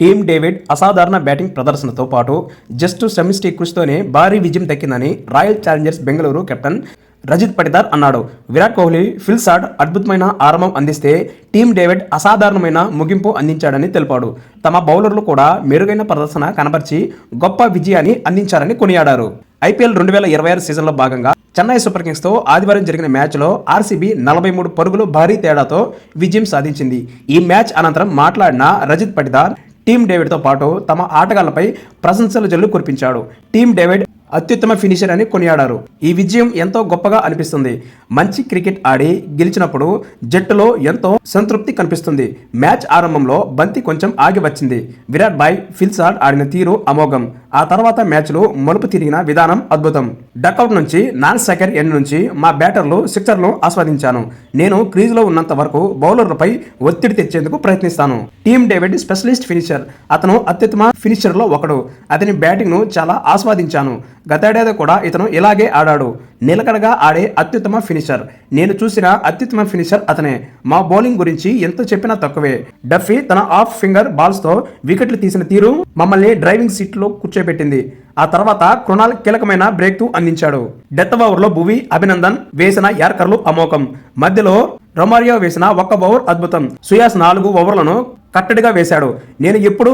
Team David అసాధారణ batting ప్రదర్శనతో పాటు జస్ట్ సెమిస్టీ కృషితోనే భారీ విజయం దక్కిందని royal challengers Bengaluru captain Rajat Patidar అన్నాడు. విరాట్ కోహ్లీ, ఫిల్ సాడ్ అద్భుతమైన ఆరంభం అందిస్తే టీమ్ డేవిడ్ అసాధారణమైన ముగింపు అందించాడని తెలిపాడు. తమ బౌలర్లు కూడా మెరుగైన ప్రదర్శన కనబర్చి గొప్ప విజయాన్ని అందించారని కొనియాడారు. ఐపీఎల్ 2026 సీజన్లో భాగంగా చెన్నై సూపర్ కింగ్స్తో ఆదివారం జరిగిన మ్యాచ్లో ఆర్సీబీ 43 పరుగులు భారీ తేడాతో విజయం సాధించింది. ఈ మ్యాచ్ అనంతరం మాట్లాడిన రజిత్ పటిదార్ టీమ్ డేవిడ్తో పాటు తమ ఆటగాళ్లపై ప్రశంసల జల్లు కురిపించాడు. టీమ్ డేవిడ్ అత్యుత్తమ ఫినిషర్ అని కొనియాడారు. ఈ విజయం ఎంతో గొప్పగా అనిపిస్తుంది. మంచి క్రికెట్ ఆడి గెలిచినప్పుడు జట్టులో ఎంతో సంతృప్తి కనిపిస్తుంది. మ్యాచ్ ఆరంభంలో బంతి కొంచెం ఆగి వచ్చింది. విరాట్ బాయ్, ఫిల్ సాడ్ ఆడిన తీరు అమోఘం. ఆ తర్వాత మ్యాచ్లో మలుపు తిరిగిన విధానం అద్భుతం. డకౌట్ నుంచి నాన్ స్ట్రైకర్ ఎండ్ నుంచి మా బ్యాటర్లు సిక్సర్లు ఆస్వాదించాను. నేను క్రీజ్లో ఉన్నంత వరకు బౌలర్లపై ఒత్తిడి తెచ్చేందుకు ప్రయత్నిస్తాను. Team David specialist finisher. అతను అత్యుత్తమ ఫినిషర్లో ఒకడు. అతని బ్యాటింగ్ను చాలా ఆస్వాదించాను. గతేడాది కూడా ఇతను ఇలాగే ఆడాడు. నిలకడగా ఆడే అత్యుత్తమ ఫినిషర్. నేను చూసిన అత్యుత్తమ ఫినిషర్ అతనే. మా బౌలింగ్ గురించి ఎంత చెప్పినా తక్కువే. డఫీ తన ఆఫ్ ఫింగర్ బాల్స్తో వికెట్లు తీసిన తీరు మమ్మల్ని డ్రైవింగ్ సీట్లో కూర్చోబెట్టింది. ఆ తర్వాత కృణాల్ కీలకమైన బ్రేక్ తో అందించాడు. డెత్ ఓవర్లో భువి, అభినందన్ వేసిన యార్కర్లు అమోఘం. మధ్యలో రొమారియో వేసిన ఒక్క ఓవర్ అద్భుతం. సుయాస్ 4 ఓవర్లను కట్టడిగా వేశాడు. నేను ఎప్పుడు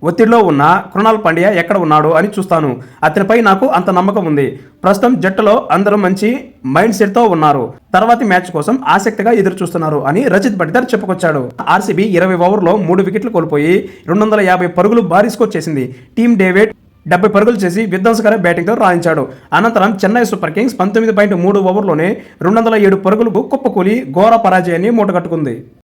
ఒత్తిడిలో ఉన్న కృణాల్ పాండ్యా ఎక్కడ ఉన్నాడు అని చూస్తాను. అతనిపై నాకు అంత నమ్మకం ఉంది. ప్రస్తుతం జట్టులో అందరూ మంచి మైండ్ సెట్తో ఉన్నారు. తర్వాతి మ్యాచ్ కోసం ఆసక్తిగా ఎదురు చూస్తున్నారు అని రజిత్ పటిదార్ చెప్పుకొచ్చాడు. ఆర్సీబీ 20 ఓవర్లో 3 వికెట్లు కోల్పోయి 250 పరుగులు భారీ స్కోర్ చేసింది. టీమ్ డేవిడ్ 70 పరుగులు చేసి విధ్వంసకర బ్యాటింగ్తో రాణించాడు. అనంతరం చెన్నై సూపర్ కింగ్స్ 19.3 ఓవర్లోనే 207 పరుగులకు కుప్పకూలి ఘోర పరాజయాన్ని మూటగట్టుకుంది.